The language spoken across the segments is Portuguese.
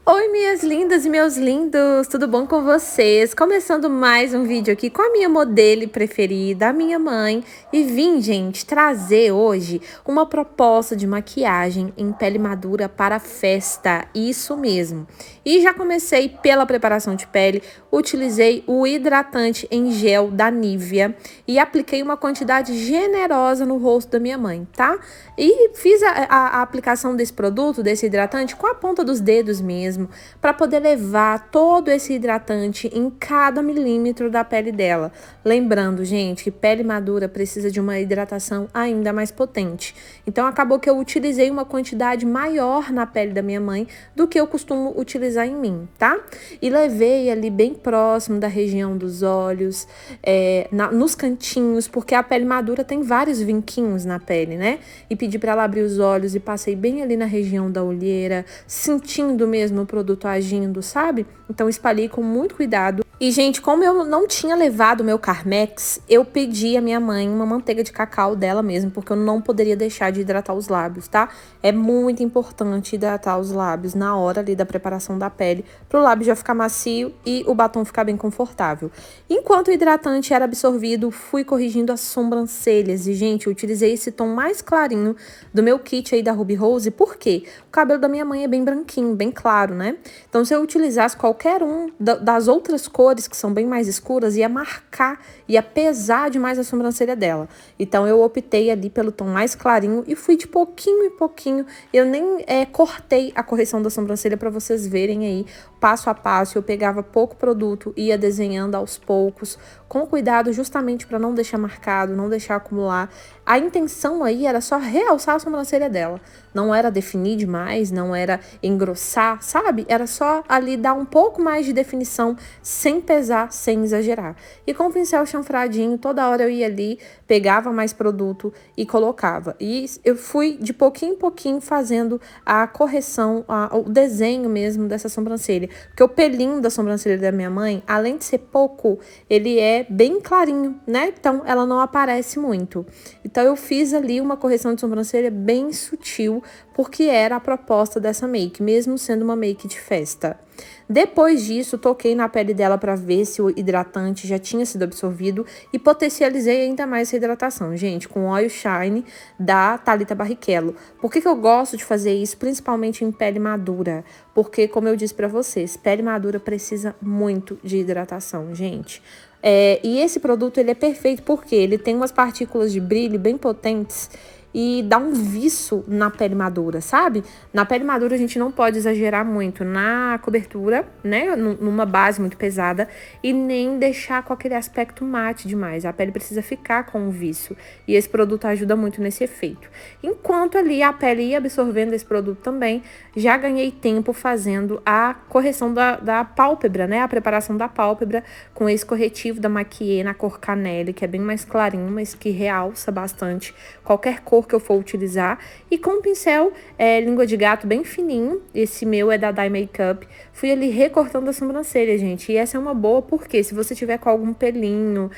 Oi, minhas lindas e meus lindos, tudo bom com vocês? Começando mais um vídeo aqui com a minha modelo preferida, a minha mãe, e vim, gente, trazer hoje uma proposta de maquiagem em pele madura para festa, isso mesmo. E já comecei pela preparação de pele, utilizei o hidratante em gel da Nivea e apliquei uma quantidade generosa no rosto da minha mãe, tá? E fiz a aplicação desse produto, desse hidratante, com a ponta dos dedos mesmo, para poder levar todo esse hidratante em cada milímetro da pele dela. Lembrando, gente, que pele madura precisa de uma hidratação ainda mais potente. Então, acabou que eu utilizei uma quantidade maior na pele da minha mãe do que eu costumo utilizar em mim, tá? E levei ali bem próximo da região dos olhos, nos cantinhos, porque a pele madura tem vários vinquinhos na pele, né? E pedi para ela abrir os olhos e passei bem ali na região da olheira, sentindo mesmo o produto agindo, sabe? Então espalhei com muito cuidado. E, gente, como eu não tinha levado o meu Carmex, eu pedi à minha mãe uma manteiga de cacau dela mesmo, porque eu não poderia deixar de hidratar os lábios, tá? É muito importante hidratar os lábios na hora ali da preparação da pele, pro lábio já ficar macio e o batom ficar bem confortável. Enquanto o hidratante era absorvido, fui corrigindo as sobrancelhas. E, gente, eu utilizei esse tom mais clarinho do meu kit aí da Ruby Rose, por quê? O cabelo da minha mãe é bem branquinho, bem claro, né? Então, se eu utilizasse qualquer um das outras cores, que são bem mais escuras, ia marcar, ia pesar demais a sobrancelha dela. Então, eu optei ali pelo tom mais clarinho e fui de pouquinho em pouquinho. Eu nem cortei a correção da sobrancelha para vocês verem aí, passo a passo. Eu pegava pouco produto, ia desenhando aos poucos, com cuidado, justamente para não deixar marcado, não deixar acumular. A intenção aí era só realçar a sobrancelha dela. Não era definir demais, não era engrossar, sabe? Era só ali dar um pouco mais de definição, sem pesar, sem exagerar. E com o pincel chanfradinho, toda hora eu ia ali, pegava mais produto e colocava. E eu fui de pouquinho em pouquinho fazendo a correção, o desenho mesmo dessa sobrancelha. Porque o pelinho da sobrancelha da minha mãe, além de ser pouco, ele é bem clarinho, né? Então, ela não aparece muito. Então, eu fiz ali uma correção de sobrancelha bem sutil, porque era a proposta dessa make, mesmo sendo uma make de festa. Depois disso, toquei na pele dela para ver se o hidratante já tinha sido absorvido e potencializei ainda mais essa hidratação, gente, com Oil Shine da Thalita Barrichello. Por que eu gosto de fazer isso, principalmente em pele madura? Porque, como eu disse para vocês, pele madura precisa muito de hidratação, gente. E esse produto, ele é perfeito porque ele tem umas partículas de brilho bem potentes e dá um viço na pele madura, sabe? Na pele madura a gente não pode exagerar muito na cobertura, né? Numa base muito pesada e nem deixar com aquele aspecto mate demais. A pele precisa ficar com um viço e esse produto ajuda muito nesse efeito. Enquanto ali a pele ia absorvendo esse produto também, já ganhei tempo fazendo a correção da pálpebra, né? A preparação da pálpebra com esse corretivo da Maquia na cor Canelle, que é bem mais clarinho, mas que realça bastante qualquer cor que eu for utilizar. E com um pincel língua de gato bem fininho, esse meu é da Dye Makeup, fui ali recortando a sobrancelha, gente. E essa é uma boa porque se você tiver com algum pelinho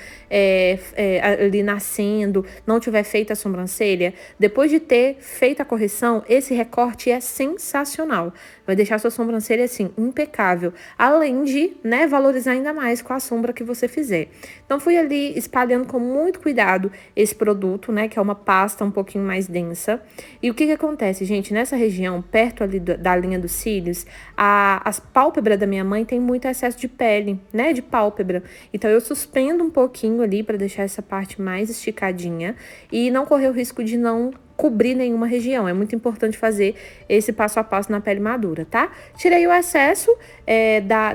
ali nascendo, não tiver feita a sobrancelha, depois de ter feito a correção, esse recorte é sensacional. Vai deixar sua sobrancelha assim, impecável. Além de, né, valorizar ainda mais com a sombra que você fizer. Então, fui ali espalhando com muito cuidado esse produto, né, que é uma pasta um pouquinho mais densa. E o que acontece, gente? Nessa região, perto ali da linha dos cílios, as pálpebras da minha mãe tem muito excesso de pele, né, de pálpebra. Então, eu suspendo um pouquinho ali para deixar essa parte mais esticadinha e não correr o risco de não cobrir nenhuma região. É muito importante fazer esse passo a passo na pele madura, tá? Tirei o excesso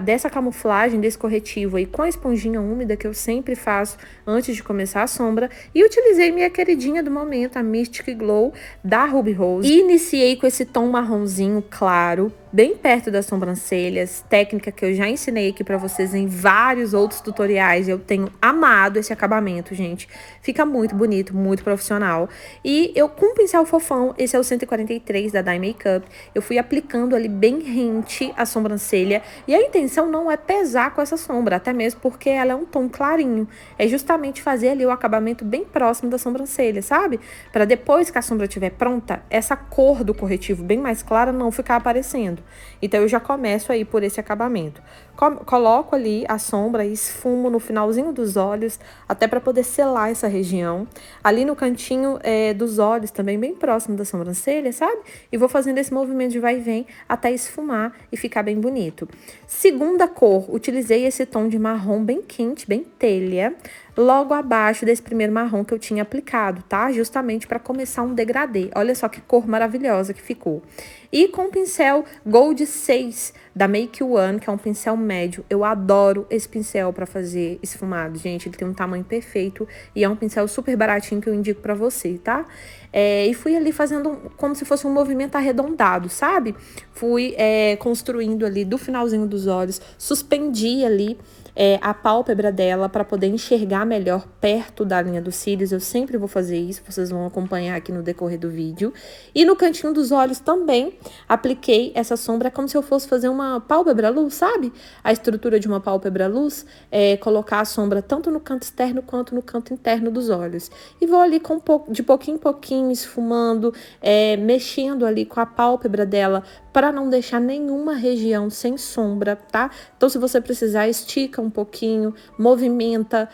dessa camuflagem, desse corretivo aí com a esponjinha úmida que eu sempre faço antes de começar a sombra e utilizei minha queridinha do momento, a Mystic Glow da Ruby Rose. E iniciei com esse tom marronzinho claro, bem perto das sobrancelhas, técnica que eu já ensinei aqui pra vocês em vários outros tutoriais. Eu tenho amado esse acabamento, gente. Fica muito bonito, muito profissional. E eu, com um pincel fofão, esse é o 143 da Dye Makeup, eu fui aplicando ali bem rente a sobrancelha. E a intenção não é pesar com essa sombra, até mesmo porque ela é um tom clarinho. É justamente fazer ali o acabamento bem próximo da sobrancelha, sabe? Pra depois que a sombra estiver pronta, essa cor do corretivo bem mais clara não ficar aparecendo. crescendo. Então eu já começo aí por esse acabamento. Coloco ali a sombra e esfumo no finalzinho dos olhos, até para poder selar essa região. Ali no cantinho dos olhos, também bem próximo da sobrancelha, sabe? E vou fazendo esse movimento de vai e vem até esfumar e ficar bem bonito. Segunda cor, utilizei esse tom de marrom bem quente, bem telha, logo abaixo desse primeiro marrom que eu tinha aplicado, tá? Justamente para começar um degradê. Olha só que cor maravilhosa que ficou. E com o pincel Gold 6 da Make One, que é um pincel médio. Eu adoro esse pincel para fazer esfumado, gente. Ele tem um tamanho perfeito e é um pincel super baratinho que eu indico para você, tá? E fui ali fazendo como se fosse um movimento arredondado, sabe? Fui construindo ali do finalzinho dos olhos, suspendi ali a pálpebra dela para poder enxergar melhor perto da linha dos cílios. Eu sempre vou fazer isso, vocês vão acompanhar aqui no decorrer do vídeo. E no cantinho dos olhos também apliquei essa sombra como se eu fosse fazer uma pálpebra luz, sabe? A estrutura de uma pálpebra luz, colocar a sombra tanto no canto externo quanto no canto interno dos olhos. E vou ali de pouquinho em pouquinho esfumando, mexendo ali com a pálpebra dela para não deixar nenhuma região sem sombra, tá? Então, se você precisar, estica um pouquinho, movimenta,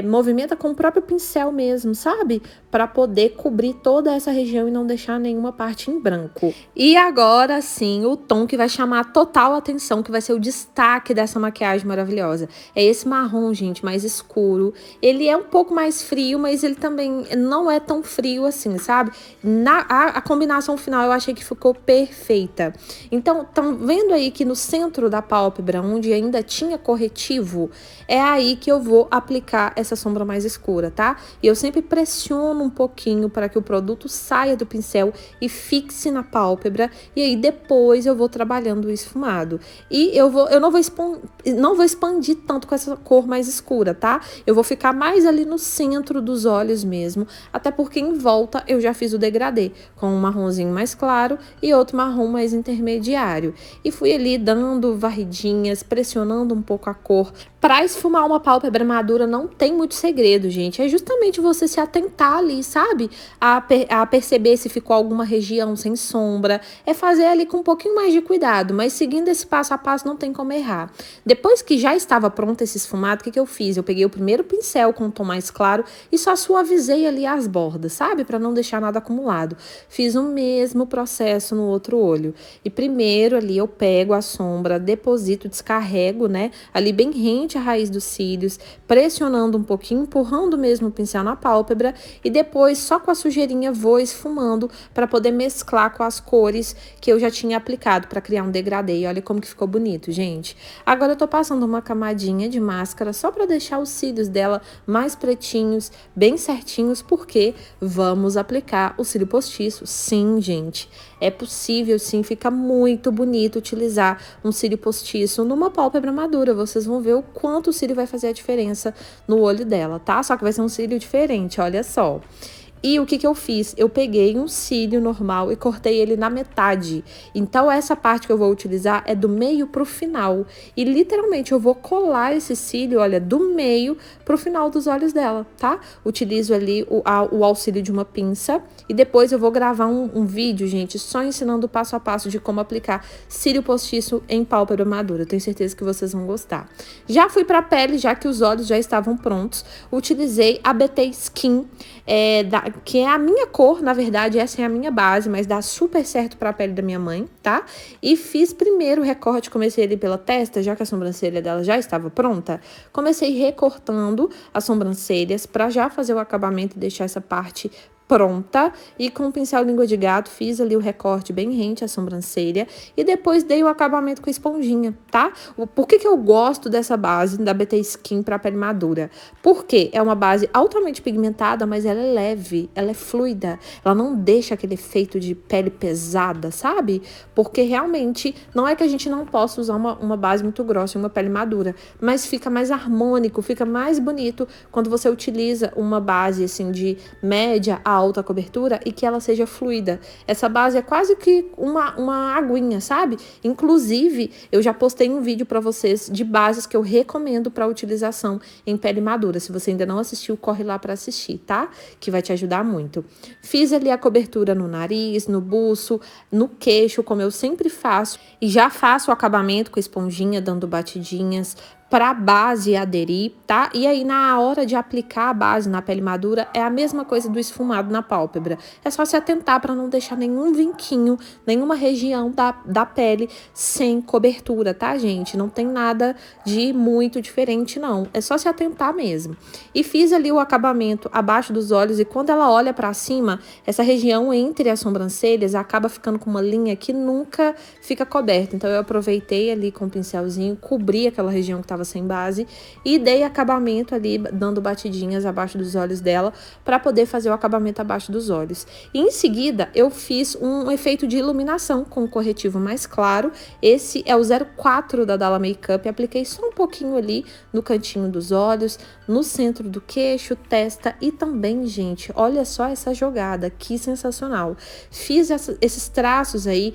movimenta com o próprio pincel mesmo, sabe? Para poder cobrir toda essa região e não deixar nenhuma parte em branco. E agora sim, o tom que vai chamar total atenção, que vai ser o destaque dessa maquiagem maravilhosa. É esse marrom, gente, mais escuro. Ele é um pouco mais frio, mas ele também não é tão frio assim, sabe? A combinação final eu achei que ficou perfeita. Então, estão vendo aí que no centro da pálpebra, onde ainda tinha corretivo, é aí que eu vou aplicar essa sombra mais escura, tá? E eu sempre pressiono um pouquinho para que o produto saia do pincel e fixe na pálpebra, e aí depois eu vou trabalhando o esfumado. E eu não vou expandir tanto com essa cor mais escura, tá? Eu vou ficar mais ali no centro dos olhos mesmo, até porque em volta eu já fiz o degradê, com um marronzinho mais claro e outro marrom mais intermediário. E fui ali dando varridinhas, pressionando um pouco a cor. Para esfumar uma pálpebra madura não tem muito segredo, gente. É justamente você se atentar ali, sabe? A perceber se ficou alguma região sem sombra. É fazer ali com um pouquinho mais de cuidado, mas seguindo esse passo a passo não tem como errar. Depois que já estava pronto esse esfumado, o que eu fiz? Eu peguei o primeiro pincel com um tom mais claro e só suavizei ali as bordas, sabe? Para não deixar nada acumulado. Fiz o mesmo processo no outro olho. E primeiro ali eu pego a sombra, deposito, descarrego, né? Ali bem rente a raiz dos cílios, pressionando um pouquinho, empurrando mesmo o pincel na pálpebra e depois só com a sujeirinha vou esfumando para poder mesclar com as cores que eu já tinha aplicado para criar um degradê. E olha como que ficou bonito, gente. Agora eu tô passando uma camadinha de máscara só para deixar os cílios dela mais pretinhos, bem certinhos, porque vamos aplicar o cílio postiço. Sim, gente, é possível sim, fica muito bonito utilizar um cílio postiço numa pálpebra madura. Vocês vão ver o quanto o cílio vai fazer a diferença no olho dela, tá? Só que vai ser um cílio diferente, olha só. E o que eu fiz? Eu peguei um cílio normal e cortei ele na metade. Então, essa parte que eu vou utilizar é do meio pro final. E, literalmente, eu vou colar esse cílio, olha, do meio pro final dos olhos dela, tá? Utilizo ali o auxílio de uma pinça. E depois eu vou gravar um vídeo, gente, só ensinando passo a passo de como aplicar cílio postiço em pálpebra madura. Eu tenho certeza que vocês vão gostar. Já fui pra pele, já que os olhos já estavam prontos. Utilizei a BT Skin, que é a minha cor, na verdade, essa é a minha base, mas dá super certo pra pele da minha mãe, tá? E fiz primeiro o recorte, comecei ali pela testa, já que a sobrancelha dela já estava pronta, comecei recortando as sobrancelhas pra já fazer o acabamento e deixar essa parte pronta, e com o pincel língua de gato fiz ali o recorte bem rente à sobrancelha e depois dei o acabamento com a esponjinha, tá? Por que eu gosto dessa base da BT Skin para pele madura? Porque é uma base altamente pigmentada, mas ela é leve, ela é fluida, ela não deixa aquele efeito de pele pesada, sabe? Porque realmente não é que a gente não possa usar uma base muito grossa em uma pele madura, mas fica mais harmônico, fica mais bonito quando você utiliza uma base assim de média a alta cobertura e que ela seja fluida. Essa base é quase que uma aguinha, sabe? Inclusive, eu já postei um vídeo para vocês de bases que eu recomendo para utilização em pele madura. Se você ainda não assistiu, corre lá para assistir, tá? Que vai te ajudar muito. Fiz ali a cobertura no nariz, no buço, no queixo, como eu sempre faço. E já faço o acabamento com esponjinha, dando batidinhas para a base aderir, tá? E aí, na hora de aplicar a base na pele madura, é a mesma coisa do esfumado na pálpebra. É só se atentar para não deixar nenhum vinquinho, nenhuma região da pele sem cobertura, tá, gente? Não tem nada de muito diferente, não. É só se atentar mesmo. E fiz ali o acabamento abaixo dos olhos e quando ela olha para cima, essa região entre as sobrancelhas acaba ficando com uma linha que nunca fica coberta. Então, eu aproveitei ali com o pincelzinho, cobri aquela região que estava sem base e dei acabamento ali, dando batidinhas abaixo dos olhos dela para poder fazer o acabamento abaixo dos olhos. E em seguida, eu fiz um efeito de iluminação com um corretivo mais claro. Esse é o 04 da Dalla Makeup. Apliquei só um pouquinho ali no cantinho dos olhos, no centro do queixo, testa e também, gente, olha só essa jogada, que sensacional. Fiz esses traços aí,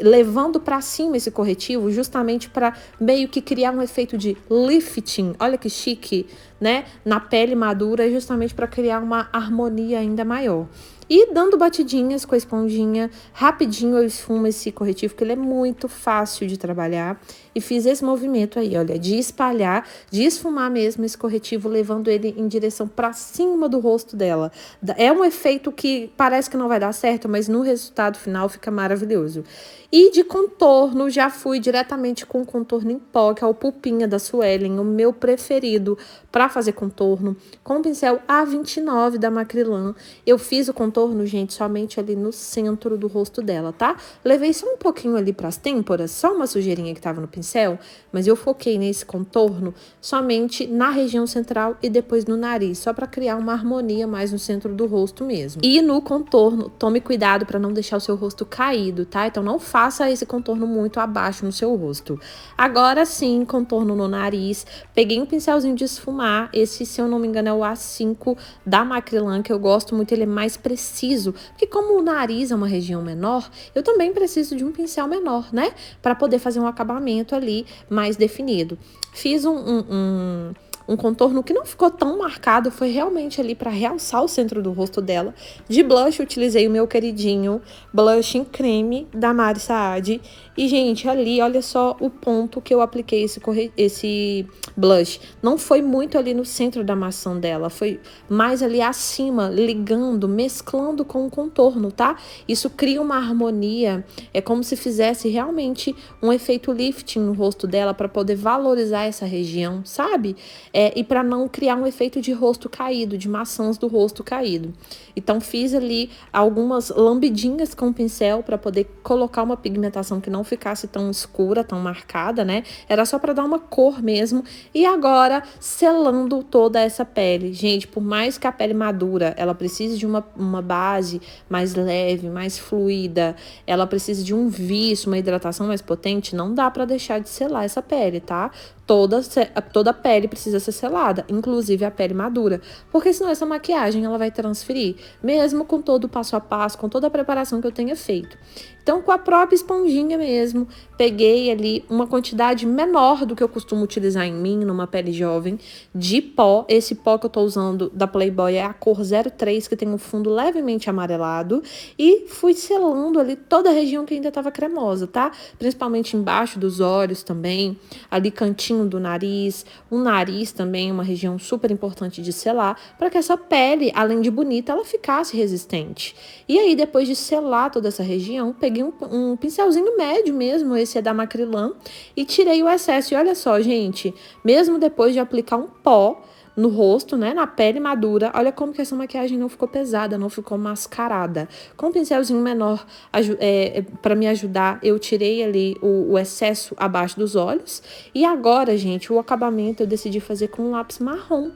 levando para cima esse corretivo, justamente para meio que criar um efeito de lifting, olha que chique, né? Na pele madura, justamente para criar uma harmonia ainda maior. E dando batidinhas com a esponjinha, rapidinho eu esfumo esse corretivo, porque ele é muito fácil de trabalhar. E fiz esse movimento aí, olha, de espalhar, de esfumar mesmo esse corretivo, levando ele em direção para cima do rosto dela. É um efeito que parece que não vai dar certo, mas no resultado final fica maravilhoso. E de contorno, já fui diretamente com contorno em pó, que é o Pupinha da Suelen, o meu preferido para fazer contorno, com o pincel A29 da Macrylan. Eu fiz o contorno, gente, somente ali no centro do rosto dela, tá? Levei só um pouquinho ali para as têmporas, só uma sujeirinha que tava no pincel, mas eu foquei nesse contorno somente na região central e depois no nariz, só para criar uma harmonia mais no centro do rosto mesmo. E no contorno, tome cuidado para não deixar o seu rosto caído, tá? Então não faça esse contorno muito abaixo no seu rosto. Agora sim, contorno no nariz. Peguei um pincelzinho de esfumar. Esse, se eu não me engano, é o A5 da Macrylan, que eu gosto muito. Ele é mais preciso, porque como o nariz é uma região menor, eu também preciso de um pincel menor, né? Para poder fazer um acabamento ali mais definido. Fiz um contorno que não ficou tão marcado, foi realmente ali para realçar o centro do rosto dela. De blush, utilizei o meu queridinho blush em creme da Mari Saad. E, gente, ali, olha só o ponto que eu apliquei esse blush. Não foi muito ali no centro da maçã dela, foi mais ali acima, ligando, mesclando com o contorno, tá? Isso cria uma harmonia, é como se fizesse realmente um efeito lifting no rosto dela para poder valorizar essa região, sabe? E para não criar um efeito de rosto caído, de maçãs do rosto caído. Então, fiz ali algumas lambidinhas com o pincel para poder colocar uma pigmentação que não ficasse tão escura, tão marcada, né? Era só para dar uma cor mesmo. E agora, selando toda essa pele. Gente, por mais que a pele madura, ela precise de uma base mais leve, mais fluida, ela precisa de um viço, uma hidratação mais potente, não dá para deixar de selar essa pele, tá? Toda a pele precisa ser selada, inclusive a pele madura, porque senão essa maquiagem ela vai transferir, mesmo com todo o passo a passo, com toda a preparação que eu tenha feito. Então, com a própria esponjinha mesmo, peguei ali uma quantidade menor do que eu costumo utilizar em mim, numa pele jovem, de pó. Esse pó que eu tô usando da Playboy é a cor 03, que tem um fundo levemente amarelado, e fui selando ali toda a região que ainda tava cremosa, tá? Principalmente embaixo dos olhos também, ali cantinho do nariz, o nariz também, uma região super importante de selar, para que essa pele, além de bonita, ela ficasse resistente. E aí, depois de selar toda essa região, peguei um pincelzinho médio mesmo, esse é da Macrylan, e tirei o excesso. E olha só, gente, mesmo depois de aplicar um pó no rosto, né, na pele madura, olha como que essa maquiagem não ficou pesada, não ficou mascarada. Com um pincelzinho menor, para me ajudar, eu tirei ali o excesso abaixo dos olhos. E agora, gente, o acabamento eu decidi fazer com um lápis marrom.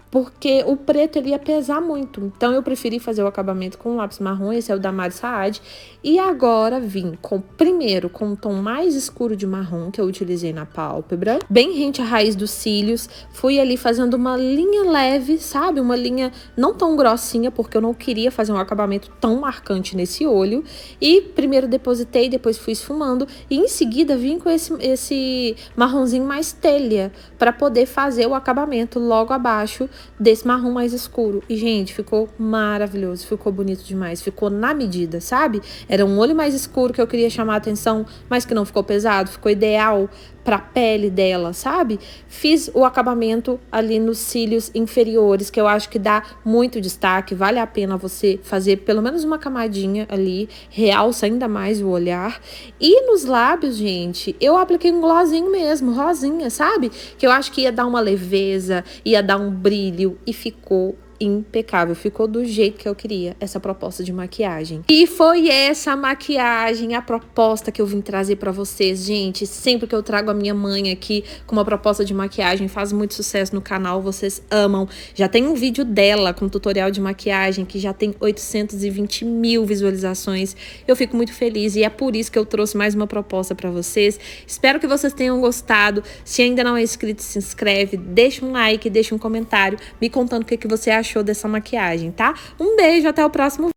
porque o preto ele ia pesar muito. Então eu preferi fazer o acabamento com o lápis marrom, esse é o da Mari Saad. E agora vim primeiro com um tom mais escuro de marrom, que eu utilizei na pálpebra, bem rente à raiz dos cílios. Fui ali fazendo uma linha leve, sabe? Uma linha não tão grossinha, porque eu não queria fazer um acabamento tão marcante nesse olho. E primeiro depositei, depois fui esfumando. E em seguida vim com esse marronzinho mais telha, para poder fazer o acabamento logo abaixo desse marrom mais escuro. E, gente, ficou maravilhoso, ficou bonito demais, ficou na medida, sabe? Era um olho mais escuro que eu queria chamar a atenção, mas que não ficou pesado, ficou ideal pra pele dela, sabe? Fiz o acabamento ali nos cílios inferiores, que eu acho que dá muito destaque, vale a pena você fazer pelo menos uma camadinha ali, realça ainda mais o olhar. E nos lábios, gente, eu apliquei um glossinho mesmo, rosinha, sabe? Que eu acho que ia dar uma leveza, ia dar um brilho e ficou impecável, ficou do jeito que eu queria essa proposta de maquiagem. E foi essa maquiagem, a proposta que eu vim trazer pra vocês, gente. Sempre que eu trago a minha mãe aqui com uma proposta de maquiagem, faz muito sucesso no canal, vocês amam. Já tem um vídeo dela com tutorial de maquiagem que já tem 820 mil visualizações. Eu fico muito feliz e é por isso que eu trouxe mais uma proposta pra vocês. Espero que vocês tenham gostado. Se ainda não é inscrito, se inscreve, deixa um like, deixa um comentário me contando o que você achou dessa maquiagem, tá? Um beijo, até o próximo vídeo.